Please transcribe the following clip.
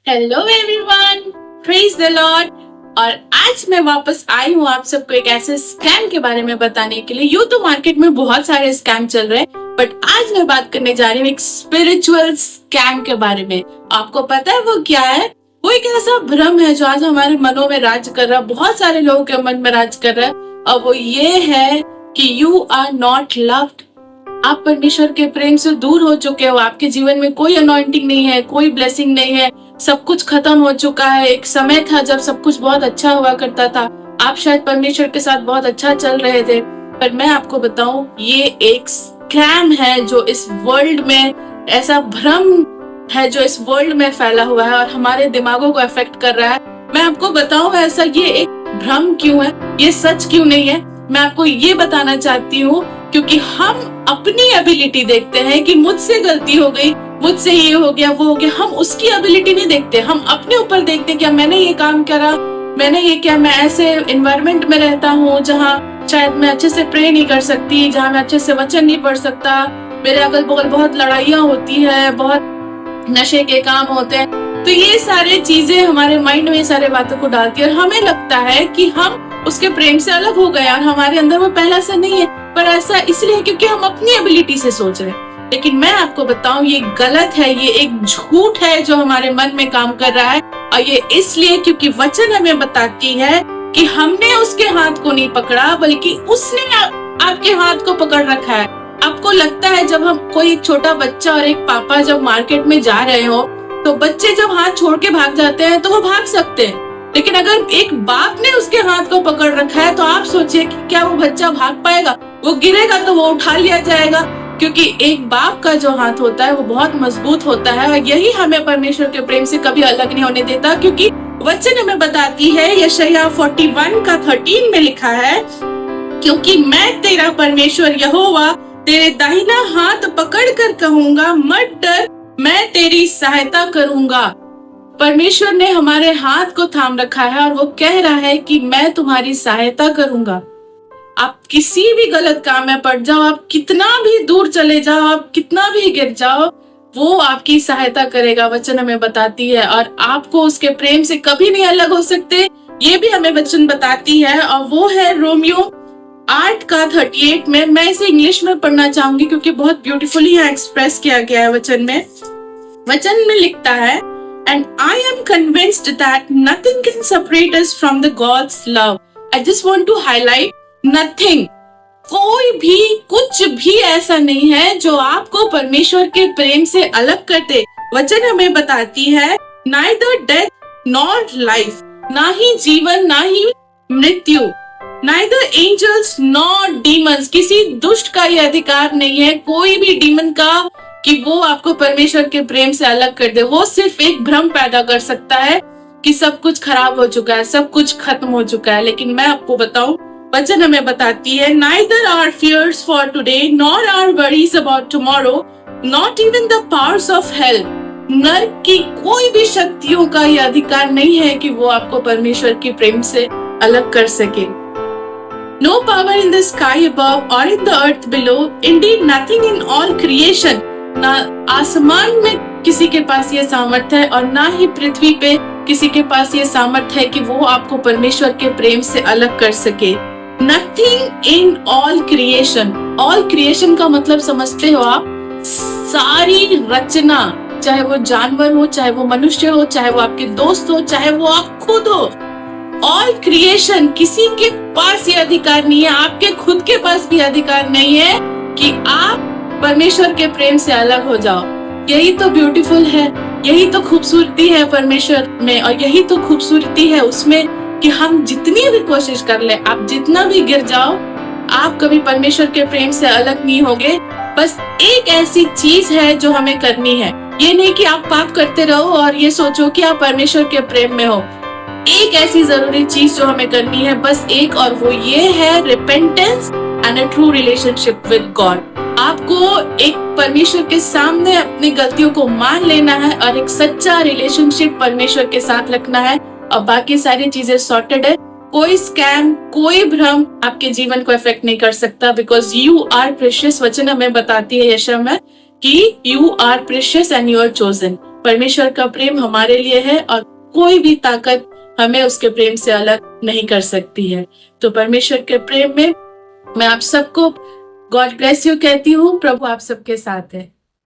Hello everyone, praise the Lord. और आज मैं वापस आई हूँ आप सबको एक ऐसे स्कैम के बारे में बताने के लिए। यूँ तो मार्केट में बहुत सारे स्कैम चल रहे हैं, बट आज मैं बात करने जा रही हूँ एक स्पिरिचुअल स्कैम के बारे में। आपको पता है वो क्या है? वो एक ऐसा भ्रम है जो आज हमारे मनों में राज कर रहा है, बहुत सारे लोगों के मन में राज कर रहा है, और वो ये है कि यू आर नॉट लव्ड। आप परमेश्वर के प्रेम से दूर हो चुके हो। आपके जीवन में कोई अनॉइंटिंग नहीं है, कोई ब्लेसिंग नहीं है, सब कुछ खत्म हो चुका है। एक समय था जब सब कुछ बहुत अच्छा हुआ करता था, आप शायद परमेश्वर के साथ बहुत अच्छा चल रहे थे, पर मैं आपको बताऊं ये एक स्कैम है जो इस वर्ल्ड में, ऐसा भ्रम है जो इस वर्ल्ड में फैला हुआ है और हमारे दिमागों को अफेक्ट कर रहा है। मैं आपको बताऊं ऐसा ये एक भ्रम क्यों है, ये सच क्यों नहीं है। मैं आपको ये बताना चाहती हूँ क्योंकि हम अपनी एबिलिटी देखते हैं कि मुझसे गलती हो गई, मुझसे ये हो गया, वो हो गया। हम उसकी एबिलिटी नहीं देखते, हम अपने ऊपर देखते क्या मैंने ये काम करा, मैंने ये क्या, मैं ऐसे एनवायरनमेंट में रहता हूँ जहाँ शायद मैं अच्छे से प्रे नहीं कर सकती, जहाँ मैं अच्छे से वचन नहीं पढ़ सकता, मेरे अगल बगल बहुत लड़ाइयाँ होती है, बहुत नशे के काम होते हैं। तो ये सारी चीजें हमारे माइंड में ये सारे बातों को डालती है और हमें लगता है कि हम उसके प्रेम से अलग हो गए और हमारे अंदर वो पहला से नहीं है। पर ऐसा इसलिए क्योंकि हम अपनी एबिलिटी से सोच रहे हैं। लेकिन मैं आपको बताऊं ये गलत है, ये एक झूठ है जो हमारे मन में काम कर रहा है। और ये इसलिए क्योंकि वचन हमें बताती है कि हमने उसके हाथ को नहीं पकड़ा, बल्कि उसने आपके हाथ को पकड़ रखा है। आपको लगता है जब हम कोई छोटा बच्चा और एक पापा जब मार्केट में जा रहे हो तो बच्चे जब हाथ छोड़ के भाग जाते हैं तो वो भाग सकते हैं, लेकिन अगर एक बाप ने उसके हाथ को पकड़ रखा है तो आप सोचिए कि क्या वो बच्चा भाग पाएगा? वो गिरेगा तो वो उठा लिया जाएगा, क्योंकि एक बाप का जो हाथ होता है वो बहुत मजबूत होता है। और यही हमें परमेश्वर के प्रेम से कभी अलग नहीं होने देता, क्योंकि वचन हमें बताती है, यशायाह 41:13 में लिखा है, क्योंकि मैं तेरा परमेश्वर यहोवा तेरे दाहिना हाथ पकड़ कर कहूंगा, मत डर, मैं तेरी सहायता करूंगा। परमेश्वर ने हमारे हाथ को थाम रखा है और वो कह रहा है कि मैं तुम्हारी सहायता करूंगा। आप किसी भी गलत काम में पड़ जाओ, आप कितना भी दूर चले जाओ, आप कितना भी गिर जाओ, वो आपकी सहायता करेगा, वचन हमें बताती है। और आपको उसके प्रेम से कभी नहीं अलग हो सकते, ये भी हमें वचन बताती है। और वो है रोमियो 8:38 में। मैं इसे इंग्लिश में पढ़ना चाहूंगी क्योंकि बहुत ब्यूटीफुली यहाँ एक्सप्रेस किया गया है वचन में। वचन में लिखता है, And I am convinced that nothing can separate us from the God's love. I just want to highlight nothing. कोई भी कुछ भी ऐसा नहीं है जो आपको परमेश्वर के प्रेम से अलग कर दे। वचन हमें बताती है, neither death nor life, ना ही जीवन ना ही मृत्यु, neither angels nor demons, किसी दुष्ट का ये अधिकार नहीं है, कोई भी डीमन का, कि वो आपको परमेश्वर के प्रेम से अलग कर दे। वो सिर्फ एक भ्रम पैदा कर सकता है कि सब कुछ खराब हो चुका है, सब कुछ खत्म हो चुका है। लेकिन मैं आपको बताऊं, वचन हमें बताती है, neither our fears for today nor our worries about tomorrow, not even the powers of hell, नरक की कोई भी शक्तियों का यह अधिकार नहीं है कि वो आपको परमेश्वर के प्रेम से अलग कर सके। No power in the sky above or in the earth below, indeed nothing in all creation, ना आसमान में किसी के पास ये सामर्थ्य है और ना ही पृथ्वी पे किसी के पास ये सामर्थ्य है कि वो आपको परमेश्वर के प्रेम से अलग कर सके। Nothing in all creation, all creation का मतलब समझते हो आप? सारी रचना, चाहे वो जानवर हो, चाहे वो मनुष्य हो, चाहे वो आपके दोस्त हो, चाहे वो आप खुद हो, ऑल क्रिएशन, किसी के पास ये अधिकार नहीं है, आपके खुद के पास भी अधिकार नहीं है कि आप परमेश्वर के प्रेम से अलग हो जाओ। यही तो ब्यूटीफुल है, यही तो खूबसूरती है परमेश्वर में, और यही तो खूबसूरती है उसमें कि हम जितनी भी कोशिश कर ले, आप जितना भी गिर जाओ, आप कभी परमेश्वर के प्रेम से अलग नहीं होगे। बस एक ऐसी चीज है जो हमें करनी है, ये नहीं कि आप पाप करते रहो और ये सोचो कि आप परमेश्वर के प्रेम में हो। एक ऐसी जरूरी चीज जो हमें करनी है, बस एक, और वो ये है repentance and a true relationship with God. आपको एक परमेश्वर के सामने अपनी गलतियों को मान लेना है और एक सच्चा रिलेशनशिप परमेश्वर के साथ रखना है, और बाकी सारी चीजें सॉर्टेड है। कोई स्कैम, कोई भ्रम आपके जीवन को अफेक्ट नहीं कर सकता, बिकॉज यू आर प्रेशियस। वचन हमें बताती है यशायाह में कि you are precious and you are chosen. परमेश्वर का प्रेम हमारे लिए है और कोई भी ताकत हमें उसके प्रेम से अलग नहीं कर सकती है। तो परमेश्वर के प्रेम में मैं आप सबको गॉड ब्लेस यू कहती हूँ। प्रभु आप सबके साथ है।